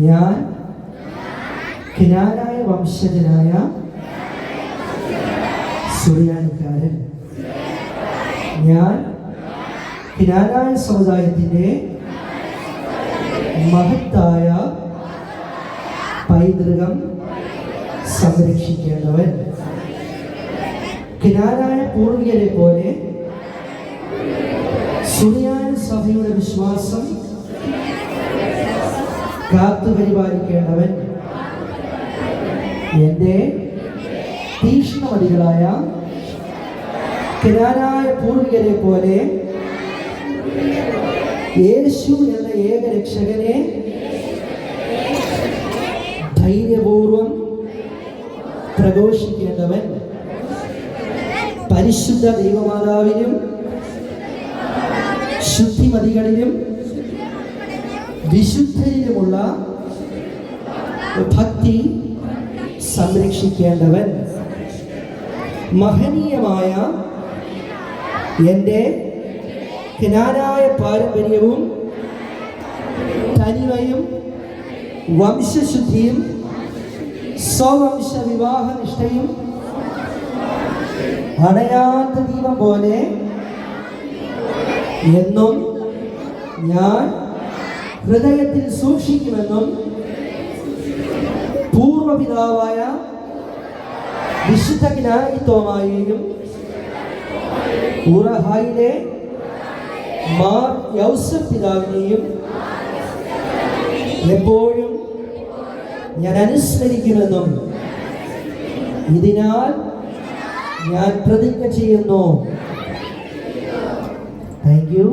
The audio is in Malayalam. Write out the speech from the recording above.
ഞാൻ ക്നാനായ വംശജനായ സുറിയാനിക്കാരൻ. ഞാൻ ക്നാനായ സമുദായത്തിൻ്റെ മഹത്തായ പൈതൃകം സംരക്ഷിക്കേണ്ടവൻ. ക്നാനായ പൂർവികരെ പോലെ സുറിയാനി സഭയുടെ വിശ്വാസം കാത്തുപരിപാലിക്കേണ്ടവൻ. എൻ്റെ തീക്ഷ്ണമതികളായ ക്നാനായ പൂർവികരെ പോലെ യേശു എന്ന ഏകരക്ഷകനെ ധൈര്യപൂർവം പ്രഘോഷിക്കേണ്ടവൻ. പരിശുദ്ധ ദൈവമാതാവിനും ശുദ്ധിമതികളിലും വിശുദ്ധരിലുമുള്ള ഭക്തി സംരക്ഷിക്കേണ്ടവൻ. മഹനീയമായ എൻ്റെ ക്നാനായ പാരമ്പര്യവും തനിമയും വംശശുദ്ധിയും സ്വവംശ വിവാഹനിഷ്ഠയും അണയാത്ത ദീപം പോലെ എന്നും ഞാൻ ഹൃദയത്തിൽ സൂക്ഷിക്കുമെന്നും പൂർവപിതാവായ വിശുദ്ധ ജ്ഞാനിത്തോമായെയും ഉറഹായിലെ മാർ യൗസഫ് പിതാവിനെയും എപ്പോഴും ഞാൻ അനുസ്മരിക്കുമെന്നും ഇതിനാൽ ഞാൻ പ്രതിജ്ഞ ചെയ്യുന്നു. Thank you.